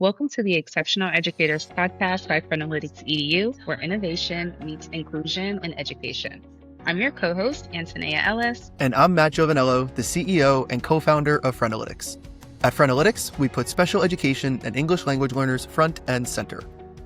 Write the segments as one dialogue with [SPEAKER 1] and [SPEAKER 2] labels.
[SPEAKER 1] Welcome to the Exceptional Educators Podcast by Frenalytics EDU, where innovation meets inclusion in education. I'm your co-host, Antonia Ellis.
[SPEAKER 2] And I'm Matt Giovanello, the CEO and co-founder of Frenalytics. At Frenalytics, we put special education and English language learners front and center.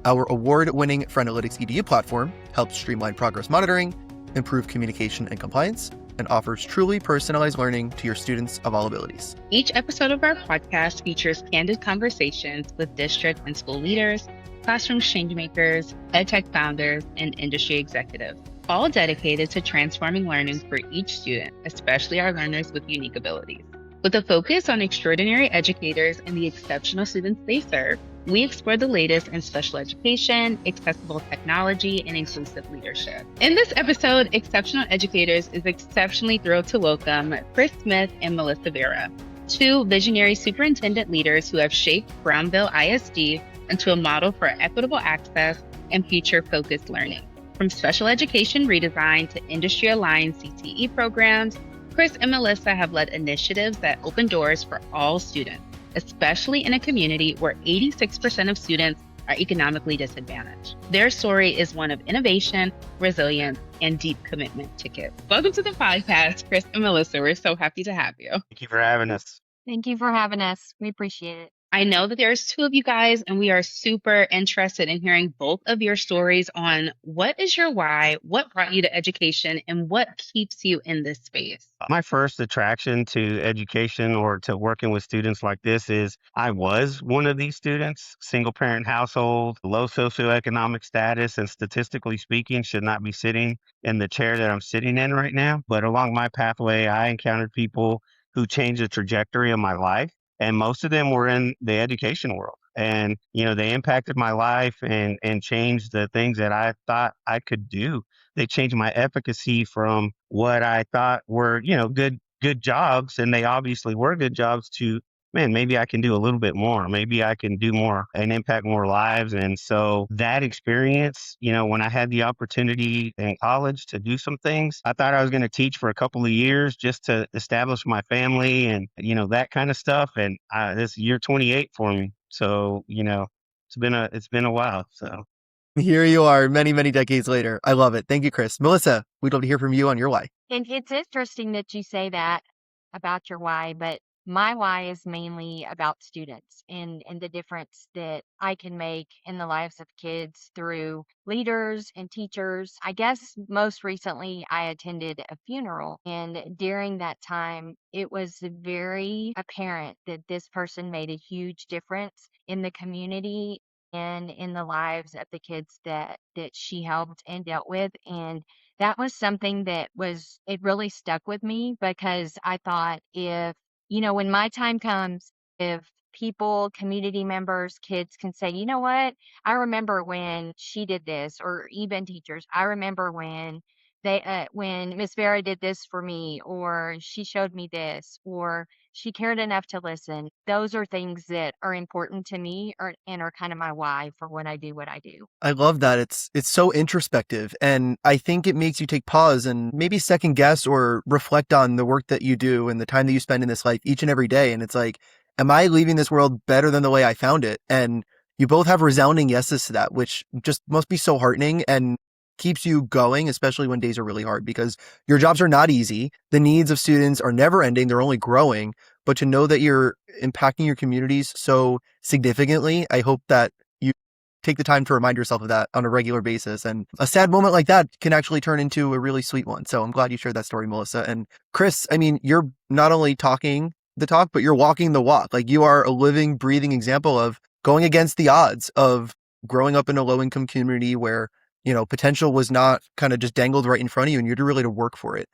[SPEAKER 2] Our award-winning Frenalytics EDU platform helps streamline progress monitoring, improve communication and compliance, and offers truly personalized learning to your students of all abilities.
[SPEAKER 1] Each episode of our podcast features candid conversations with district and school leaders, classroom changemakers, edtech founders, and industry executives, all dedicated to transforming learning for each student, especially our learners with unique abilities. With a focus on extraordinary educators and the exceptional students they serve, we explore the latest in special education, accessible technology, and inclusive leadership. In this episode, Exceptional Educators is exceptionally thrilled to welcome Chris Smith and Melissa Vera, two visionary superintendent leaders who have shaped Brownfield ISD into a model for equitable access and future-focused learning. From special education redesign to industry-aligned CTE programs, Chris and Melissa have led initiatives that open doors for all students, especially in a community where 86% of students are economically disadvantaged. Their story is one of innovation, resilience, and deep commitment to kids. Welcome to the podcast, Chris and Melissa. We're so happy to have you.
[SPEAKER 3] Thank you for having us.
[SPEAKER 4] Thank you for having us. We appreciate it.
[SPEAKER 1] I know that there's two of you guys, and we are super interested in hearing both of your stories on what is your why, what brought you to education, and what keeps you in this space.
[SPEAKER 3] My first attraction to education or to working with students like this is I was one of these students, single parent household, low socioeconomic status, and statistically speaking, should not be sitting in the chair that I'm sitting in right now. But along my pathway, I encountered people who changed the trajectory of my life. And most of them were in the education world. And, they impacted my life and changed the things that I thought I could do. They changed my efficacy from what I thought were, good jobs. And they obviously were good jobs to, man, maybe I can do a little bit more. Maybe I can do more and impact more lives. And so that experience, when I had the opportunity in college to do some things, I thought I was going to teach for a couple of years just to establish my family and, that kind of stuff. And this is year 28 for me. So, it's been a while. So
[SPEAKER 2] Here you are many, many decades later. I love it. Thank you, Chris. Melissa, we'd love to hear from you on your why.
[SPEAKER 4] And it's interesting that you say that about your why, but my why is mainly about students and the difference that I can make in the lives of kids through leaders and teachers. I guess most recently I attended a funeral, and during that time, it was very apparent that this person made a huge difference in the community and in the lives of the kids that she helped and dealt with. And that was something it really stuck with me, because I thought, when my time comes, if people, community members, kids can say, you know what, I remember when she did this, or even teachers, I remember when when Miss Vera did this for me, or she showed me this, or she cared enough to listen. Those are things that are important to me, and are kind of my why for what I do.
[SPEAKER 2] I love that. It's so introspective. And I think it makes you take pause and maybe second guess or reflect on the work that you do and the time that you spend in this life each and every day. And it's like, am I leaving this world better than the way I found it? And you both have resounding yeses to that, which just must be so heartening and keeps you going, especially when days are really hard, because your jobs are not easy. The needs of students are never ending. They're only growing. But to know that you're impacting your communities so significantly, I hope that you take the time to remind yourself of that on a regular basis. And a sad moment like that can actually turn into a really sweet one. So I'm glad you shared that story, Melissa. And Chris, I mean, you're not only talking the talk, but you're walking the walk. Like, you are a living, breathing example of going against the odds of growing up in a low-income community where potential was not kind of just dangled right in front of you, and you're really to work for it.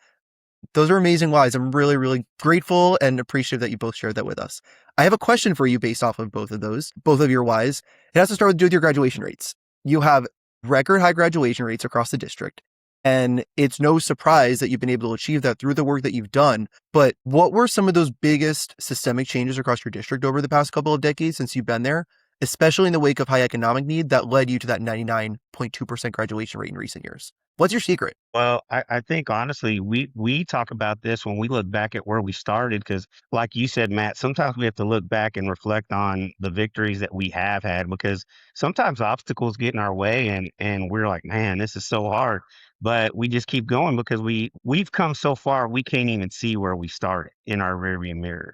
[SPEAKER 2] Those are amazing whys. I'm really, really grateful and appreciative that you both shared that with us. I have a question for you based off of both of your whys. It has to start with your graduation rates. You have record high graduation rates across the district, and it's no surprise that you've been able to achieve that through the work that you've done. But what were some of those biggest systemic changes across your district over the past couple of decades since you've been there? especially in the wake of high economic need that led you to that 99.2% graduation rate in recent years? What's your secret?
[SPEAKER 3] Well, I think honestly, we talk about this when we look back at where we started, because like you said, Matt, sometimes we have to look back and reflect on the victories that we have had, because sometimes obstacles get in our way and we're like, man, this is so hard. But we just keep going because we've come so far, we can't even see where we started in our rearview mirror.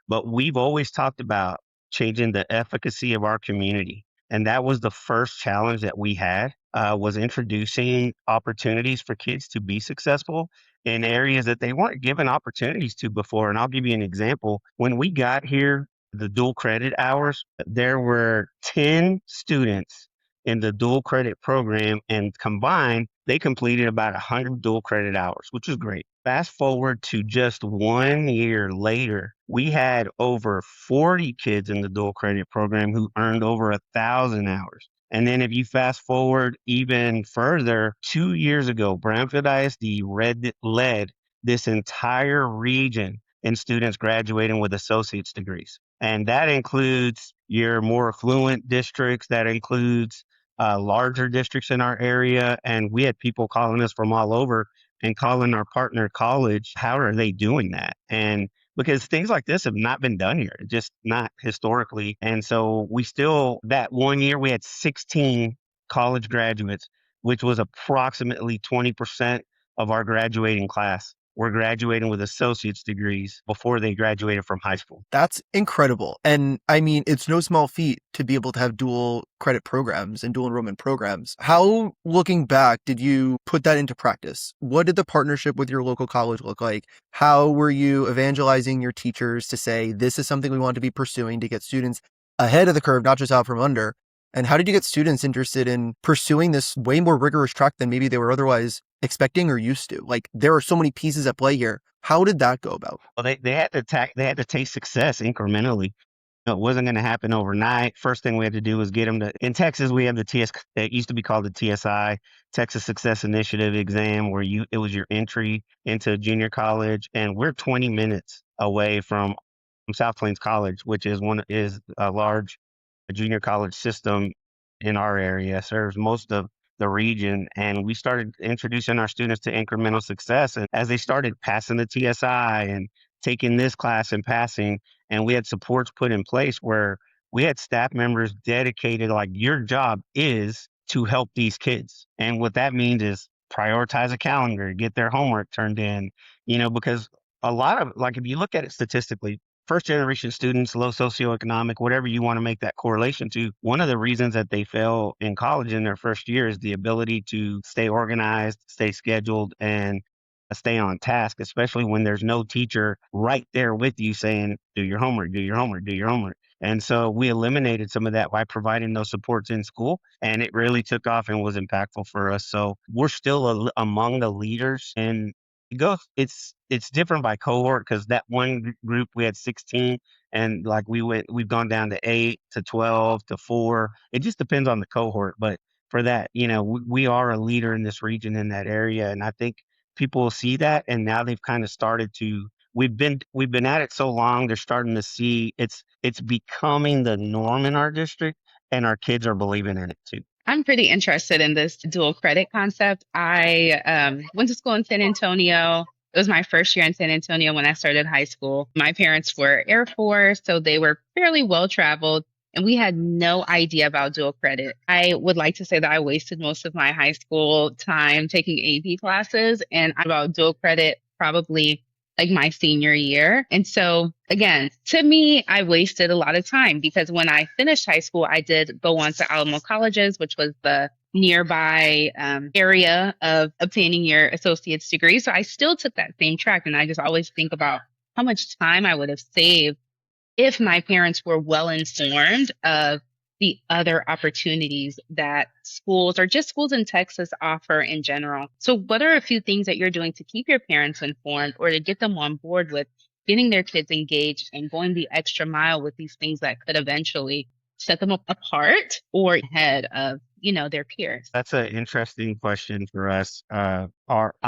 [SPEAKER 3] But we've always talked about changing the efficacy of our community. And that was the first challenge that we had, was introducing opportunities for kids to be successful in areas that they weren't given opportunities to before. And I'll give you an example. When we got here, the dual credit hours, there were 10 students in the dual credit program, and combined, they completed about 100 dual credit hours, which is great. Fast forward to just 1 year later, we had over 40 kids in the dual credit program who earned over 1,000 hours. And then if you fast forward even further, 2 years ago, Brownfield ISD led this entire region in students graduating with associate's degrees. And that includes your more affluent districts, that includes larger districts in our area. And we had people calling us from all over and calling our partner college, how are they doing that? And because things like this have not been done here, just not historically. And so that 1 year, we had 16 college graduates, which was approximately 20% of our graduating class were graduating with associate's degrees before they graduated from high school.
[SPEAKER 2] That's incredible. And I mean, it's no small feat to be able to have dual credit programs and dual enrollment programs. How, looking back, did you put that into practice? What did the partnership with your local college look like? How were you evangelizing your teachers to say, this is something we want to be pursuing to get students ahead of the curve, not just out from under? And how did you get students interested in pursuing this way more rigorous track than maybe they were otherwise expecting or used to? Like, there are so many pieces at play here. How did that go about?
[SPEAKER 3] Well, they had to taste success incrementally. It wasn't going to happen overnight. First thing we had to do was get them to. In Texas, we have the TS. It used to be called the TSI, Texas Success Initiative exam, where it was your entry into junior college, and we're 20 minutes away from South Plains College, which is a large junior college system in our area, serves most of the region. And we started introducing our students to incremental success. And as they started passing the TSI and taking this class and passing, and we had supports put in place where we had staff members dedicated, like, your job is to help these kids. And what that means is prioritize a calendar, get their homework turned in, because a lot of, like, if you look at it statistically, first generation students, low socioeconomic, whatever you want to make that correlation to, one of the reasons that they fail in college in their first year is the ability to stay organized, stay scheduled, and stay on task, especially when there's no teacher right there with you saying, do your homework, do your homework, do your homework. And so we eliminated some of that by providing those supports in school, and it really took off and was impactful for us. So we're still among the leaders, and it's different by cohort, because that one group we had 16, and like we've gone down to 8 to 12 to 4. It just depends on the cohort. But for that, we are a leader in this region, in that area, and I think people will see that, and now they've kind of started to. We've been at it so long, they're starting to see it's becoming the norm in our district, and our kids are believing in it too.
[SPEAKER 1] I'm pretty interested in this dual credit concept. I went to school in San Antonio. It was my first year in San Antonio when I started high school. My parents were Air Force, so they were fairly well traveled, and we had no idea about dual credit. I would like to say that I wasted most of my high school time taking AP classes, and about dual credit probably like my senior year. And so, again, to me, I wasted a lot of time because when I finished high school, I did go on to Alamo Colleges, which was the nearby area of obtaining your associate's degree. So I still took that same track. And I just always think about how much time I would have saved if my parents were well informed of the other opportunities that schools or just schools in Texas offer in general. So what are a few things that you're doing to keep your parents informed or to get them on board with getting their kids engaged and going the extra mile with these things that could eventually set them apart or ahead of, their peers?
[SPEAKER 3] That's an interesting question for us. I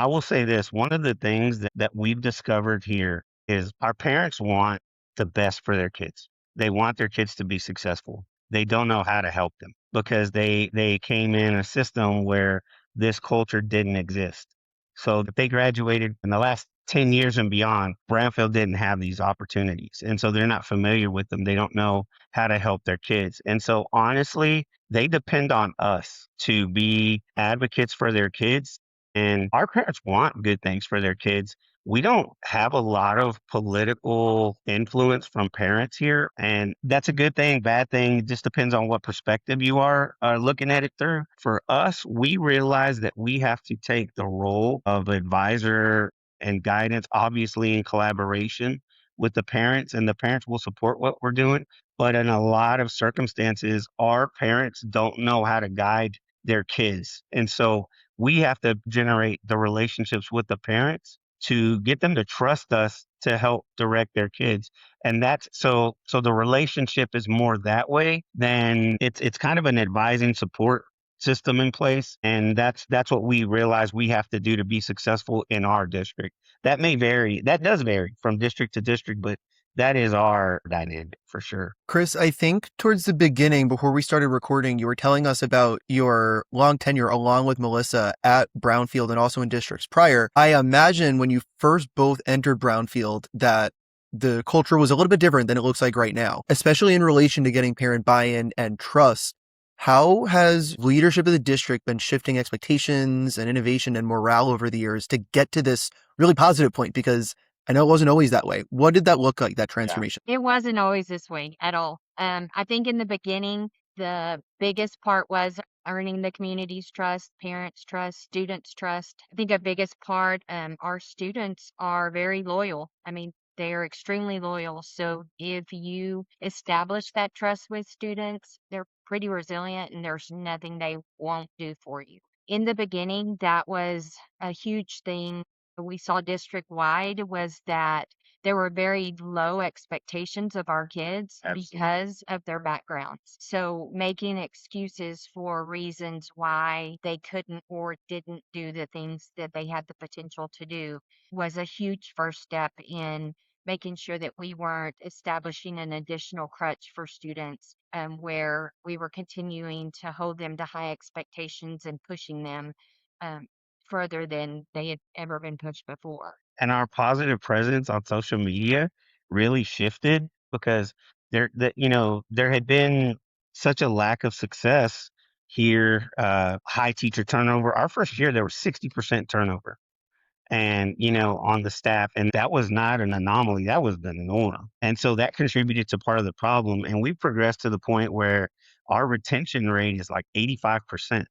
[SPEAKER 3] will say this, one of the things that we've discovered here is our parents want the best for their kids. They want their kids to be successful. they don't know how to help them because they came in a system where this culture didn't exist. So if they graduated in the last 10 years and beyond, Brownfield didn't have these opportunities. And so they're not familiar with them. They don't know how to help their kids. And so honestly, they depend on us to be advocates for their kids. And our parents want good things for their kids. We don't have a lot of political influence from parents here. And that's a good thing, bad thing. It just depends on what perspective you are looking at it through. For us, we realize that we have to take the role of advisor and guidance, obviously in collaboration with the parents, and the parents will support what we're doing. But in a lot of circumstances, our parents don't know how to guide their kids. And so we have to generate the relationships with the parents to get them to trust us to help direct their kids. And that's so the relationship is more that way than it's kind of an advising support system in place. And that's what we realize we have to do to be successful in our district. That may vary, that does vary from district to district, but that is our dynamic for sure.
[SPEAKER 2] Chris, I think towards the beginning, before we started recording, you were telling us about your long tenure along with Melissa at Brownfield and also in districts prior. I imagine when you first both entered Brownfield that the culture was a little bit different than it looks like right now, especially in relation to getting parent buy-in and trust. How has leadership of the district been shifting expectations and innovation and morale over the years to get to this really positive point? Because I know it wasn't always that way. What did that look like, that transformation?
[SPEAKER 4] It wasn't always this way at all. I think in the beginning, the biggest part was earning the community's trust, parents' trust, students' trust. I think a biggest part, our students are very loyal. I mean, they are extremely loyal. So if you establish that trust with students, they're pretty resilient and there's nothing they won't do for you. In the beginning, that was a huge thing we saw district wide was that there were very low expectations of our kids
[SPEAKER 3] Absolutely.
[SPEAKER 4] because of their backgrounds. So making excuses for reasons why they couldn't or didn't do the things that they had the potential to do was a huge first step in making sure that we weren't establishing an additional crutch for students where we were continuing to hold them to high expectations and pushing them um, further than they had ever been pushed before.
[SPEAKER 3] And our positive presence on social media really shifted because there had been such a lack of success here, high teacher turnover. Our first year there was 60% turnover and on the staff, and that was not an anomaly, that was the norm. And so that contributed to part of the problem, and we progressed to the point where our retention rate is like 85%.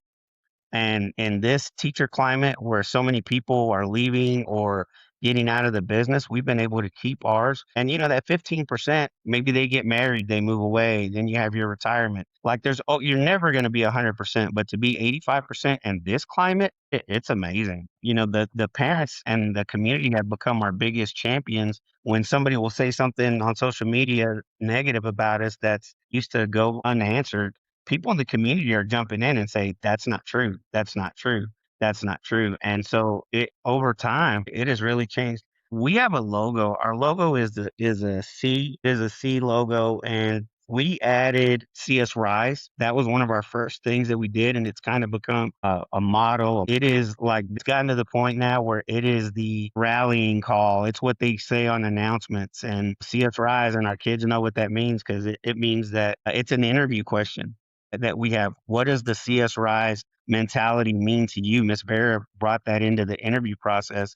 [SPEAKER 3] And in this teacher climate where so many people are leaving or getting out of the business, we've been able to keep ours. And that 15%, maybe they get married, they move away, then you have your retirement. Like you're never going to be 100%, but to be 85% in this climate, it's amazing. The parents and the community have become our biggest champions. When somebody will say something on social media negative about us that's used to go unanswered, people in the community are jumping in and say, that's not true. That's not true. That's not true. And so over time, it has really changed. We have a logo. Our logo is a C logo, and we added CS Rise. That was one of our first things that we did, and it's kind of become a model. It's gotten to the point now where it is the rallying call. It's what they say on announcements, and CS Rise, and our kids know what that means because it means that it's an interview question that we have. What does the CS Rise mentality mean to you? Miss Vera brought that into the interview process,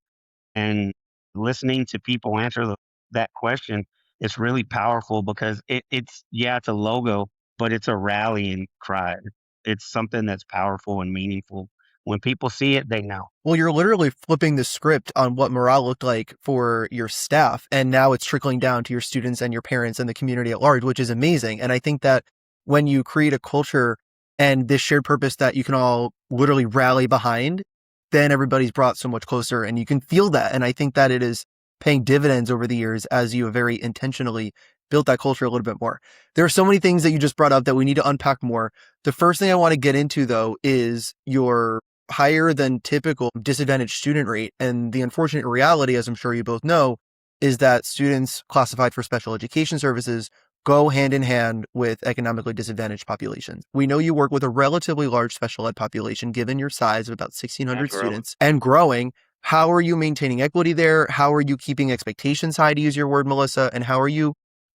[SPEAKER 3] and listening to people answer that question, it's really powerful because it's a logo, but it's a rallying cry. It's something that's powerful and meaningful. When people see it, they know.
[SPEAKER 2] Well, you're literally flipping the script on what morale looked like for your staff, and now it's trickling down to your students and your parents and the community at large, which is amazing. And I think that when you create a culture and this shared purpose that you can all literally rally behind, then everybody's brought so much closer and you can feel that. And I think that it is paying dividends over the years as you have very intentionally built that culture a little bit more. There are so many things that you just brought up that we need to unpack more. The first thing I want to get into, though, is your higher than typical disadvantaged student rate. And the unfortunate reality, as I'm sure you both know, is that students classified for special education services go hand in hand with economically disadvantaged populations. We know you work with a relatively large special ed population, given your size of about 1,600 students and growing. How are you maintaining equity there? How are you keeping expectations high, to use your word, Melissa? And how are you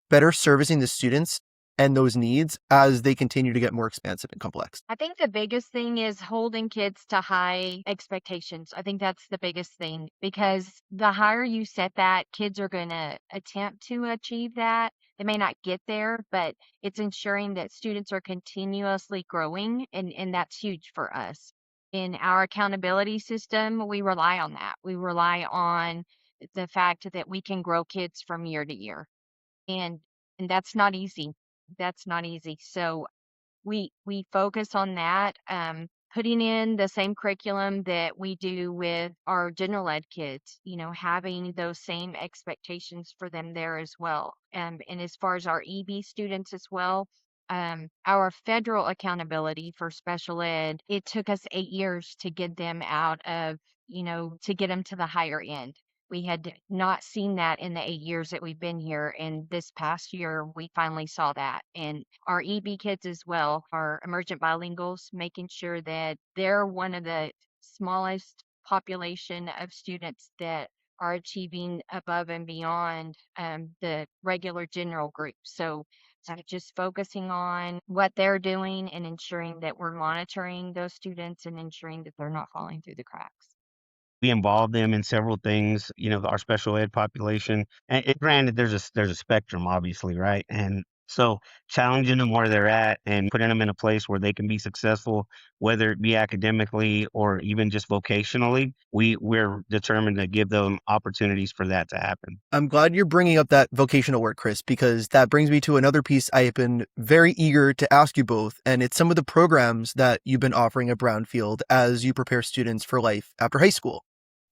[SPEAKER 2] better servicing the students and those needs as they continue to get more expansive and complex?
[SPEAKER 4] I think the biggest thing is holding kids to high expectations. I think that's the biggest thing because the higher you set that, kids are going to attempt to achieve that. They may not get there, but it's ensuring that students are continuously growing, and that's huge for us. In our accountability system, we rely on that. We rely on the fact that we can grow kids from year to year. And and that's not easy. That's not easy. So we focus on that, putting in the same curriculum that we do with our general ed kids, having those same expectations for them there as well. And as far as our EB students as well, our federal accountability for special ed, it took us 8 years to get them out of, to get them to the higher end. We had not seen that in the 8 years that we've been here. And this past year, we finally saw that. And our EB kids as well, our emergent bilinguals, making sure that they're one of the smallest population of students that are achieving above and beyond the regular general group. So just focusing on what they're doing and ensuring that we're monitoring those students and ensuring that they're not falling through the cracks.
[SPEAKER 3] We involve them in several things, our special ed population. And granted, there's a spectrum, obviously, right? And so challenging them where they're at and putting them in a place where they can be successful, whether it be academically or even just vocationally, we're determined to give them opportunities for that to happen.
[SPEAKER 2] I'm glad you're bringing up that vocational work, Chris, because that brings me to another piece I have been very eager to ask you both. And it's some of the programs that you've been offering at Brownfield as you prepare students for life after high school.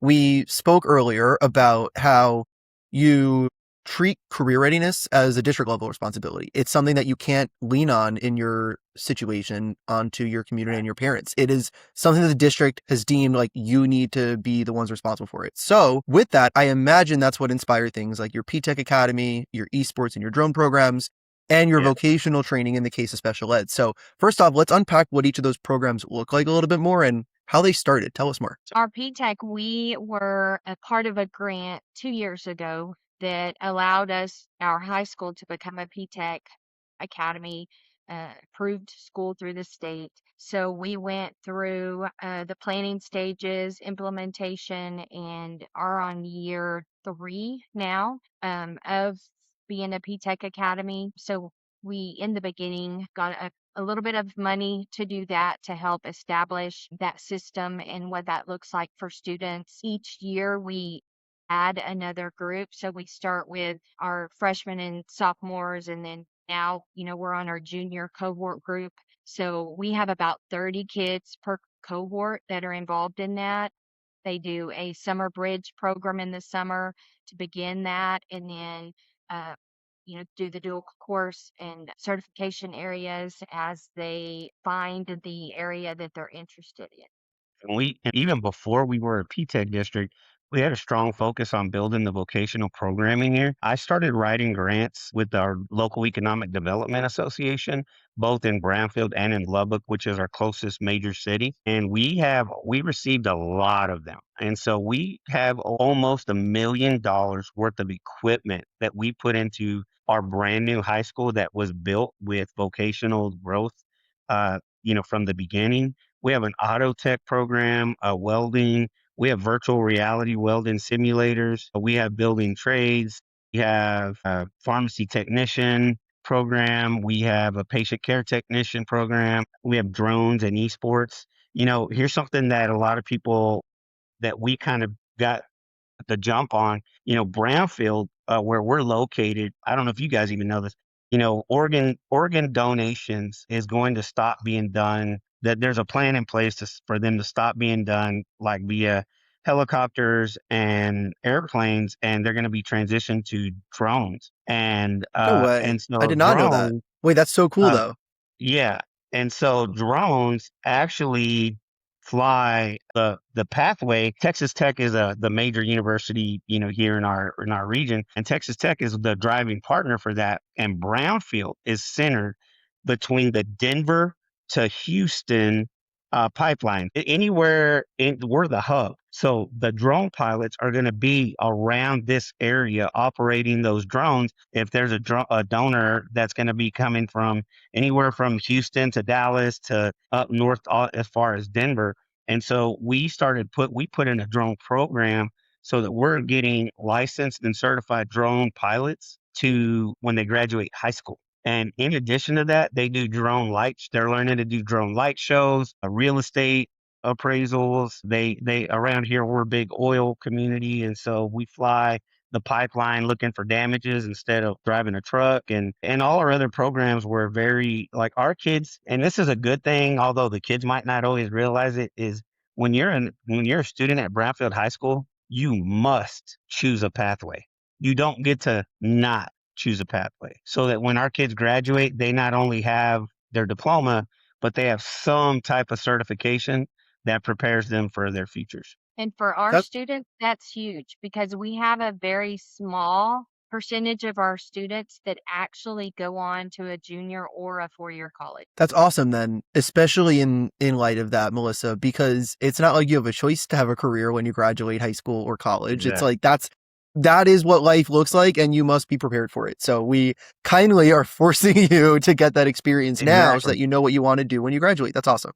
[SPEAKER 2] We spoke earlier about how you treat career readiness as a district level responsibility. It's something that you can't lean on in your situation onto your community and your parents. It is something that the district has deemed like you need to be the ones responsible for it. So with that, I imagine that's what inspired things like your P-Tech Academy, your esports and your drone programs, and your vocational training in the case of special ed. So first off, let's unpack what each of those programs look like a little bit more and how they started. Tell us more.
[SPEAKER 4] Our P-Tech, we were a part of a grant 2 years ago that allowed us, our high school, to become a P-Tech Academy approved school through the state. So we went through the planning stages, implementation, and are on year 3 now of being a P-Tech Academy. So we, in the beginning, got a little bit of money to do that to help establish that system and what that looks like for students. Each year we add another group. So we start with our freshmen and sophomores, and then now, we're on our junior cohort group. So we have about 30 kids per cohort that are involved in that. They do a summer bridge program in the summer to begin that, and then uh, do the dual course and certification areas as they find the area that they're interested in.
[SPEAKER 3] And even before we were a P-Tech district, we had a strong focus on building the vocational programming here. I started writing grants with our local economic development association, both in Brownfield and in Lubbock, which is our closest major city. And we received a lot of them. And so we have almost $1 million worth of equipment that we put into our brand new high school that was built with vocational growth, from the beginning. We have an auto tech program, welding. We have virtual reality welding simulators. We have building trades. We have a pharmacy technician program. We have a patient care technician program. We have drones and esports. Here's something that a lot of people that we kind of got the jump on, Brownfield, where we're located. I don't know if you guys even know this. Organ donations is going to stop being done. That there's a plan in place for them to stop being done like via helicopters and airplanes, and they're going to be transitioned to drones. And
[SPEAKER 2] No
[SPEAKER 3] uh,
[SPEAKER 2] way.
[SPEAKER 3] and
[SPEAKER 2] I
[SPEAKER 3] so
[SPEAKER 2] did not know that.
[SPEAKER 3] drones,
[SPEAKER 2] Wait, that's so cool
[SPEAKER 3] uh,
[SPEAKER 2] though.
[SPEAKER 3] yeah, and so drones actually. fly the pathway. Texas Tech is the major university, here in our region, and Texas Tech is the driving partner for that. And Brownfield is centered between the Denver to Houston pipeline. We're the hub. So the drone pilots are going to be around this area operating those drones. If there's a donor that's going to be coming from anywhere from Houston to Dallas to up north as far as Denver. And so we put in a drone program so that we're getting licensed and certified drone pilots to when they graduate high school. And in addition to that, they do drone lights. They're learning to do drone light shows, real estate appraisals. They around here, we're a big oil community. And so we fly the pipeline looking for damages instead of driving a truck, and all our other programs were very like our kids. And this is a good thing, although the kids might not always realize it, is when you're a student at Brownfield High School, you must choose a pathway. You don't get to not choose a pathway, so that when our kids graduate, they not only have their diploma, but they have some type of certification that prepares them for their futures.
[SPEAKER 4] And for our
[SPEAKER 2] That
[SPEAKER 4] students, that's huge because we have a very small percentage of our students that actually go on to a junior or a 4-year college.
[SPEAKER 2] that's awesome then, especially in light of that, Melissa, because it's not like you have a choice to have a career when you graduate high school or college. It's
[SPEAKER 3] Exactly.
[SPEAKER 2] like that is what life looks like, and you must be prepared for it. So we kindly are forcing you to get that experience now so that
[SPEAKER 3] Exactly.
[SPEAKER 2] you know what you want to do when you graduate. That's awesome.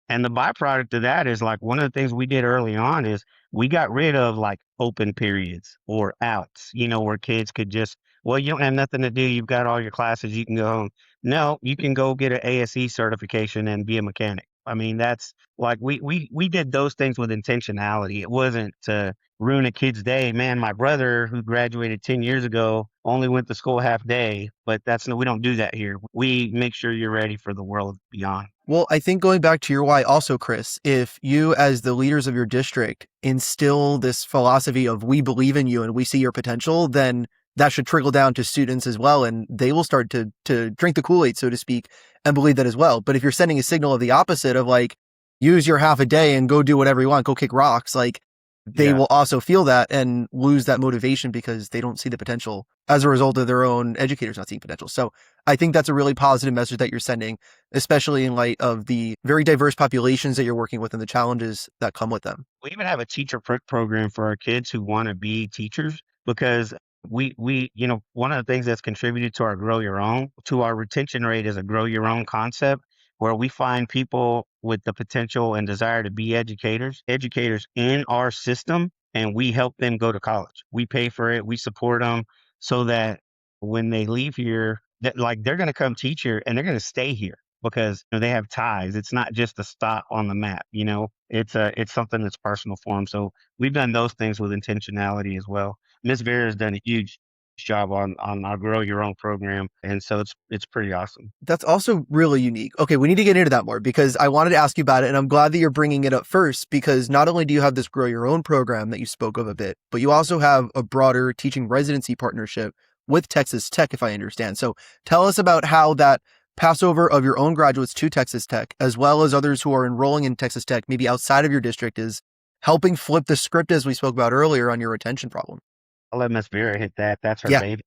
[SPEAKER 3] And the byproduct of that is like one of the things we did early on is we got rid of like open periods or outs, where kids could just, well, you don't have nothing to do. You've got all your classes. You can go home. No, you can go get an ASE certification and be a mechanic. I mean, that's like we did those things with intentionality. It wasn't to ruin a kid's day. Man, my brother who graduated 10 years ago only went to school half day, but we don't do that here. We make sure you're ready for the world beyond.
[SPEAKER 2] Well, I think going back to your why also, Chris, if you as the leaders of your district instill this philosophy of we believe in you and we see your potential, then that should trickle down to students as well. And they will start to drink the Kool-Aid, so to speak, and believe that as well. But if you're sending a signal of the opposite of like, use your half a day and go do whatever you want, go kick rocks, like they
[SPEAKER 3] Yeah.
[SPEAKER 2] will also feel that and lose that motivation because they don't see the potential as a result of their own educators not seeing potential. So I think that's a really positive message that you're sending, especially in light of the very diverse populations that you're working with and the challenges that come with them.
[SPEAKER 3] We even have a teacher program for our kids who want to be teachers because one of the things that's contributed to our grow your own, to our retention rate is a grow your own concept where we find people with the potential and desire to be educators in our system, and we help them go to college. We pay for it. We support them so that when they leave here, that like they're going to come teach here and they're going to stay here because they have ties. It's not just a stop on the map, it's something that's personal for them. So we've done those things with intentionality as well. Miss Vera has done a huge job on our Grow Your Own program, and so it's pretty awesome.
[SPEAKER 2] That's also really unique. Okay, we need to get into that more because I wanted to ask you about it, and I'm glad that you're bringing it up first because not only do you have this Grow Your Own program that you spoke of a bit, but you also have a broader teaching residency partnership with Texas Tech, if I understand. So tell us about how that passover of your own graduates to Texas Tech, as well as others who are enrolling in Texas Tech, maybe outside of your district, is helping flip the script as we spoke about earlier on your retention problem.
[SPEAKER 3] I'll let Miss Vera hit that. That's her
[SPEAKER 2] Yeah.
[SPEAKER 3] baby.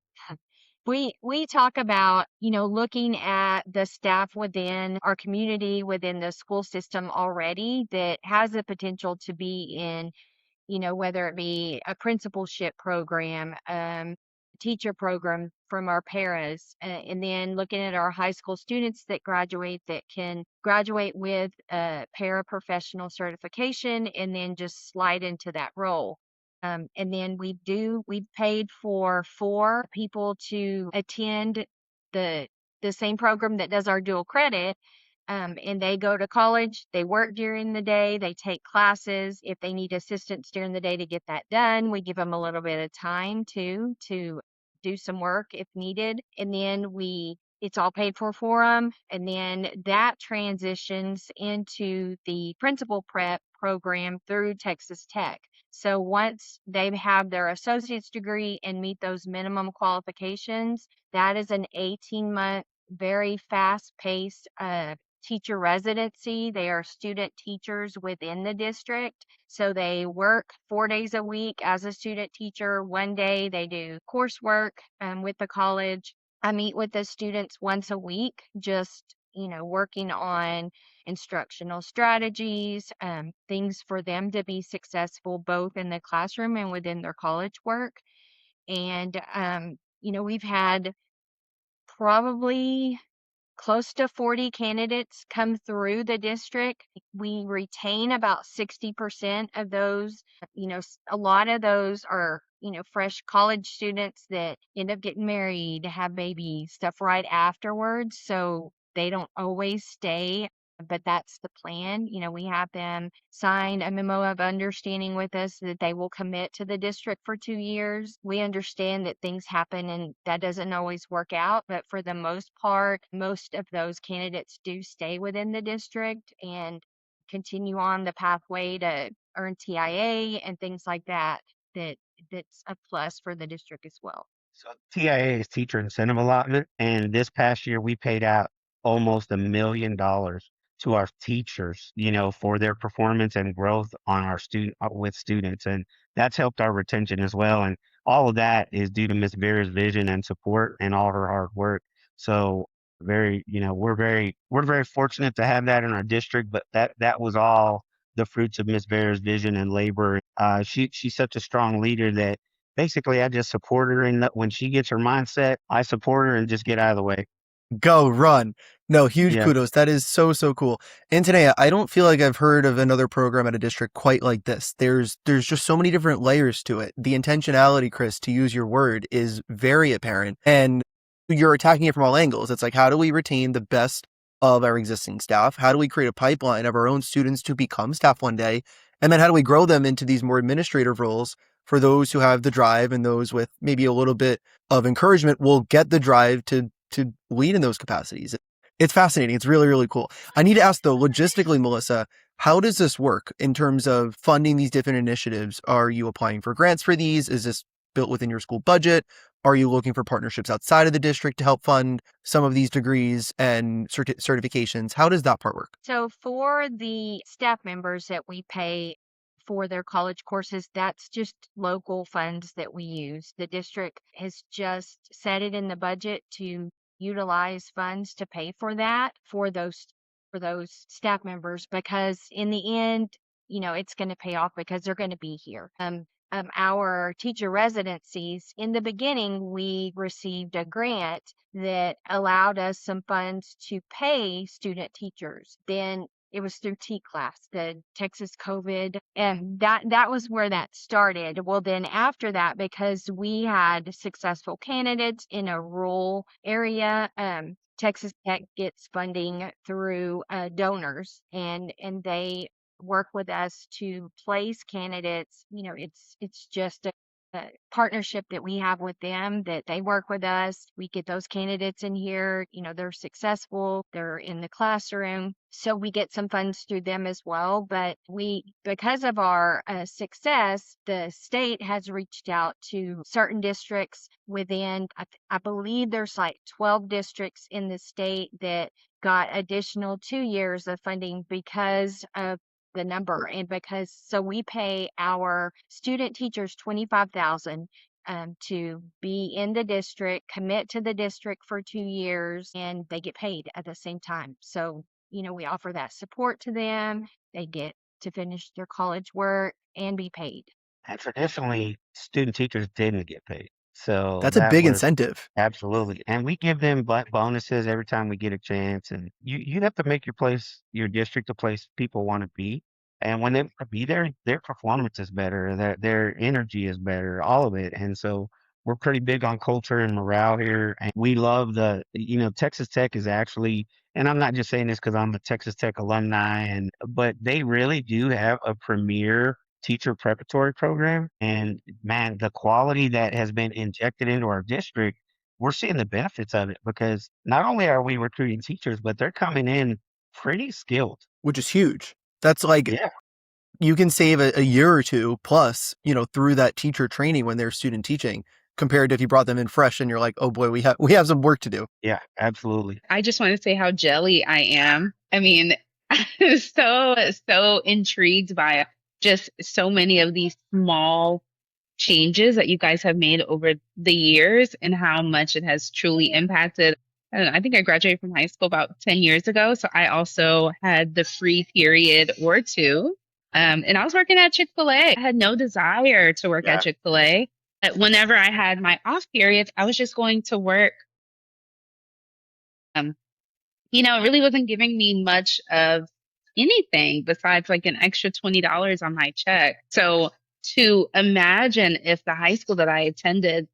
[SPEAKER 4] We talk about, looking at the staff within our community, within the school system already that has the potential to be in, whether it be a principalship program, teacher program from our paras, and then looking at our high school students that graduate that can graduate with a paraprofessional certification and then just slide into that role. And then we paid for 4 people to attend the same program that does our dual credit. And they go to college, they work during the day, they take classes. If they need assistance during the day to get that done, we give them a little bit of time to do some work if needed. And then it's all paid for them. And then that transitions into the principal prep program through Texas Tech. So once they have their associate's degree and meet those minimum qualifications, that is an 18-month, very fast-paced teacher residency. They are student teachers within the district. So they work 4 days a week as a student teacher. One day they do coursework with the college. I meet with the students once a week, just, working on instructional strategies, things for them to be successful both in the classroom and within their college work. And, we've had probably close to 40 candidates come through the district. We retain about 60% of those. A lot of those are, fresh college students that end up getting married, have babies, stuff right afterwards. So they don't always stay, but that's the plan. We have them sign a memo of understanding with us that they will commit to the district for 2 years. We understand that things happen and that doesn't always work out, but for the most part, most of those candidates do stay within the district and continue on the pathway to earn TIA and things like that. That's a plus for the district as well.
[SPEAKER 3] So TIA is teacher incentive allotment, and this past year we paid out almost $1 million to our teachers, for their performance and growth on our with students, and that's helped our retention as well. And all of that is due to Miss Vera's vision and support and all her hard work. So we're very fortunate to have that in our district, but that was all the fruits of Miss Vera's vision and labor. She's such a strong leader that basically I just support her, and when she gets her mindset, I support her and just get out of the way.
[SPEAKER 2] Go run. No, huge
[SPEAKER 3] Yeah.
[SPEAKER 2] kudos. That is so, so cool. And today, I don't feel like I've heard of another program at a district quite like this. There's just so many different layers to it. The intentionality, Chris, to use your word, is very apparent. And you're attacking it from all angles. It's like, how do we retain the best of our existing staff? How do we create a pipeline of our own students to become staff one day? And then how do we grow them into these more administrative roles for those who have the drive, and those with maybe a little bit of encouragement will get the drive to lead in those capacities. It's fascinating. It's really, really cool. I need to ask though, logistically, Melissa, how does this work in terms of funding these different initiatives? Are you applying for grants for these? Is this built within your school budget? Are you looking for partnerships outside of the district to help fund some of these degrees and certifications? How does that part work?
[SPEAKER 4] So for the staff members that we pay for their college courses, that's just local funds that we use. The district has just set it in the budget to utilize funds to pay for that for those staff members, because in the end, it's going to pay off because they're going to be here. Our teacher residencies, in the beginning, we received a grant that allowed us some funds to pay student teachers. Then it was through T-Class, the Texas COVID, and that was where that started. Well, then after that, because we had successful candidates in a rural area, Texas Tech gets funding through donors, and they work with us to place candidates. It's just a partnership that we have with them, that they work with us. We get those candidates in here, they're successful, they're in the classroom. So we get some funds through them as well. But because of our success, the state has reached out to certain districts within, I believe there's like 12 districts in the state that got additional 2 years of funding because of the number, and so we pay our student teachers $25,000 to be in the district, commit to the district for 2 years, and they get paid at the same time. So we offer that support to them. They get to finish their college work and be paid.
[SPEAKER 3] And traditionally, student teachers didn't get paid. So
[SPEAKER 2] That's a
[SPEAKER 3] that
[SPEAKER 2] big
[SPEAKER 3] was
[SPEAKER 2] incentive.
[SPEAKER 3] absolutely. And we give them bonuses every time we get a chance. And you have to make your district a place people want to be. And when they want to be there, their performance is better, their energy is better, all of it. And so we're pretty big on culture and morale here. And we love Texas Tech is actually, and I'm not just saying this because I'm a Texas Tech alumni, but they really do have a premier teacher preparatory program. And man, the quality that has been injected into our district, we're seeing the benefits of it, because not only are we recruiting teachers, but they're coming in pretty skilled.
[SPEAKER 2] Which is huge. That's like,
[SPEAKER 3] Yeah.
[SPEAKER 2] you can save a year or two plus, through that teacher training when they're student teaching. compared to if you brought them in fresh and you're like, oh boy, we have some work to do.
[SPEAKER 3] Yeah, absolutely.
[SPEAKER 1] I just want to say how jelly I am. I mean, so intrigued by just so many of these small changes that you guys have made over the years and how much it has truly impacted. I don't know, I think I graduated from high school about 10 years ago. So I also had the free period or two. And I was working at Chick-fil-A. I had no desire to work at
[SPEAKER 3] Yeah.
[SPEAKER 1] Chick-fil-A. But whenever I had my off periods, I was just going to work. Um, it really wasn't giving me much of anything besides like an extra $20 on my check. So to imagine if the high school that I attended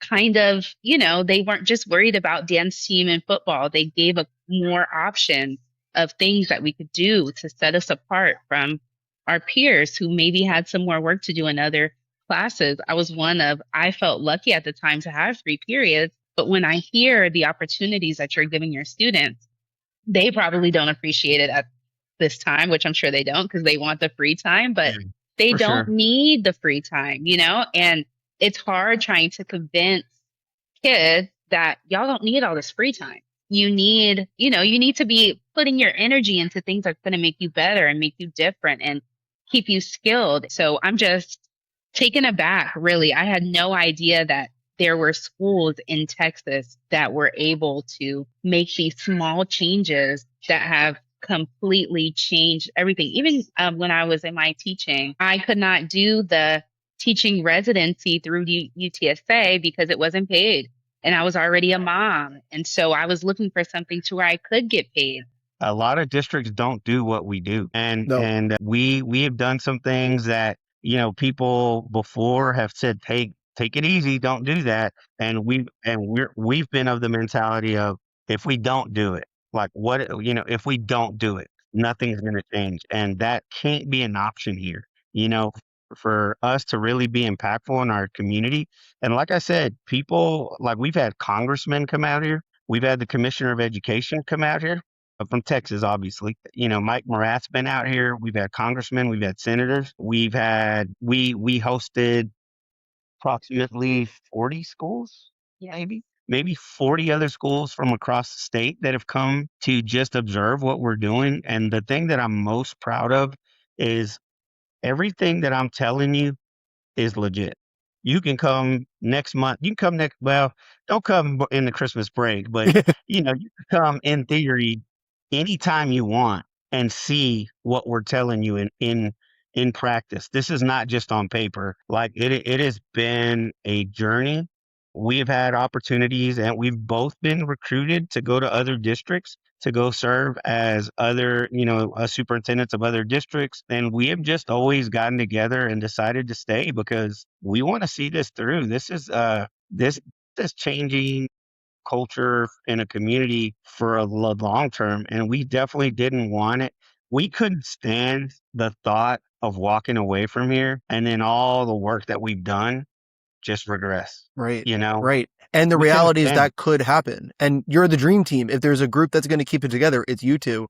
[SPEAKER 1] kind of, they weren't just worried about dance team and football. They gave us more options of things that we could do to set us apart from our peers who maybe had some more work to do in other classes. I felt lucky at the time to have free periods. But when I hear the opportunities that you're giving your students, they probably don't appreciate it at this time, which I'm sure they don't because they want the free time, but
[SPEAKER 3] Yeah,
[SPEAKER 1] they
[SPEAKER 3] for
[SPEAKER 1] don't
[SPEAKER 3] sure.
[SPEAKER 1] need the free time, and it's hard trying to convince kids that y'all don't need all this free time. You need to be putting your energy into things that's going to make you better and make you different and keep you skilled. So I'm just taken aback, really. I had no idea that there were schools in Texas that were able to make these small changes that have completely changed everything. Even when I was in my teaching, I could not do the teaching residency through UTSA because it wasn't paid. And I was already a mom. And so I was looking for something to where I could get paid.
[SPEAKER 3] A lot of districts don't do what we do, and
[SPEAKER 2] No.
[SPEAKER 3] we have done some things that people before have said, hey, take it easy, don't do that, and we've been of the mentality of, if we don't do it, like, what, if we don't do it, nothing's going to change, and that can't be an option here. you know for us to really be impactful in our community. And like I said, people, like, we've had congressmen come out here, we've had the commissioner of education come out here, from Texas, obviously. Mike Morath's been out here. We've had congressmen, we've had senators, we hosted approximately 40 schools,
[SPEAKER 4] Yeah.
[SPEAKER 3] maybe 40 other schools from across the state that have come to just observe what we're doing. And the thing that I'm most proud of is everything that I'm telling you is legit. You can come next month. You can come next. Well, don't come in the Christmas break, but you can come in theory anytime you want and see what we're telling you in practice. This is not just on paper. Like, it has been a journey. We've had opportunities, and we've both been recruited to go to other districts to go serve as other, superintendents of other districts. And we have just always gotten together and decided to stay because we want to see this through. This is changing culture in a community for a long term, and we definitely didn't want it. We couldn't stand the thought of walking away from here and then all the work that we've done just regress.
[SPEAKER 2] Right.
[SPEAKER 3] You know,
[SPEAKER 2] Right. And the
[SPEAKER 3] we couldn't
[SPEAKER 2] reality is
[SPEAKER 3] stand it.
[SPEAKER 2] that could happen. And you're the dream team. If there's a group that's going to keep it together, it's you two.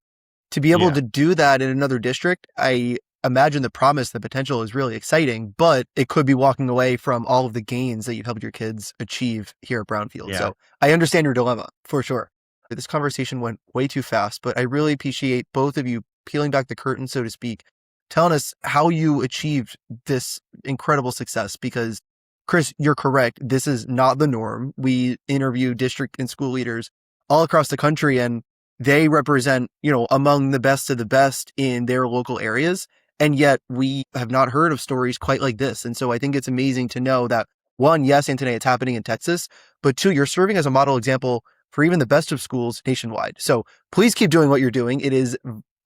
[SPEAKER 2] To be able
[SPEAKER 3] Yeah.
[SPEAKER 2] to do that in another district, I imagine the promise, the potential is really exciting, but it could be walking away from all of the gains that you've helped your kids achieve here at Brownfield.
[SPEAKER 3] Yeah.
[SPEAKER 2] So I understand your dilemma for sure. This conversation went way too fast, but I really appreciate both of you peeling back the curtain, so to speak, telling us how you achieved this incredible success. Because Chris, you're correct. This is not the norm. We interview district and school leaders all across the country, and they represent, among the best of the best in their local areas. And yet we have not heard of stories quite like this. And so I think it's amazing to know that, one, yes, Anthony, it's happening in Texas, but two, you're serving as a model example for even the best of schools nationwide. So please keep doing what you're doing. It is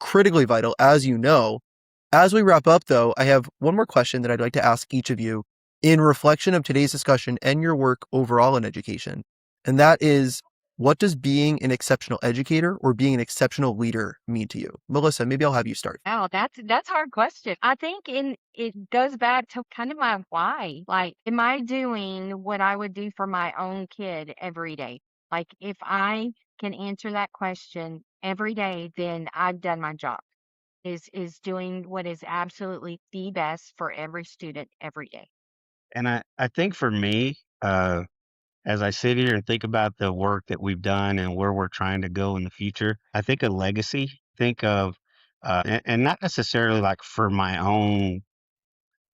[SPEAKER 2] critically vital, as you know. As we wrap up, though, I have one more question that I'd like to ask each of you in reflection of today's discussion and your work overall in education. And that is, what does being an exceptional educator or being an exceptional leader mean to you? Melissa, maybe I'll have you start.
[SPEAKER 4] Wow, that's a hard question. I think it goes back to kind of my why. Like, am I doing what I would do for my own kid every day? Like, if I can answer that question every day, then I've done my job. Is doing what is absolutely the best for every student every day.
[SPEAKER 3] And I think for me, As I sit here and think about the work that we've done and where we're trying to go in the future, I think of legacy, think of, and not necessarily like for my own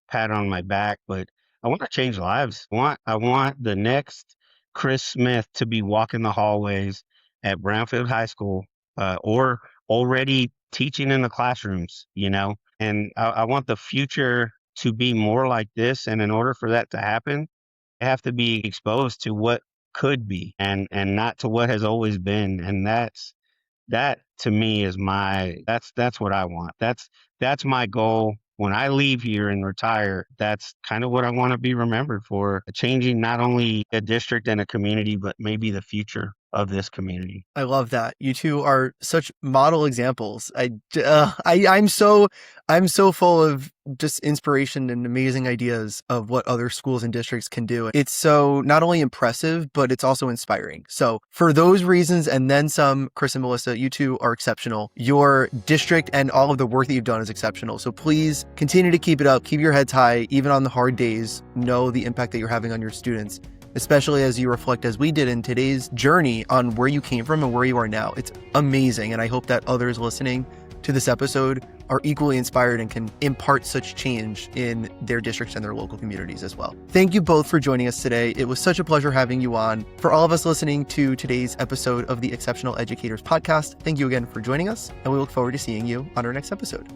[SPEAKER 3] pat on my back, but I want to change lives. I want the next Chris Smith to be walking the hallways at Brownfield High School, or already teaching in the classrooms, and I want the future to be more like this. And in order for that to happen, I have to be exposed to what could be and not to what has always been. And that to me is that's what I want. That's my goal. When I leave here and retire, that's kind of what I want to be remembered for, changing not only a district and a community, but maybe the future of this community.
[SPEAKER 2] I love that. You two are such model examples. I'm so full of just inspiration and amazing ideas of what other schools and districts can do. It's so not only impressive, but it's also inspiring. So for those reasons and then some, Chris and Melissa, you two are exceptional. Your district and all of the work that you've done is exceptional. So please continue to keep it up. Keep your heads high, even on the hard days. Know the impact that you're having on your students, especially as you reflect, as we did in today's journey, on where you came from and where you are now. It's amazing. And I hope that others listening to this episode are equally inspired and can impart such change in their districts and their local communities as well. Thank you both for joining us today. It was such a pleasure having you on. For all of us listening to today's episode of the Exceptional Educators Podcast, thank you again for joining us, and we look forward to seeing you on our next episode.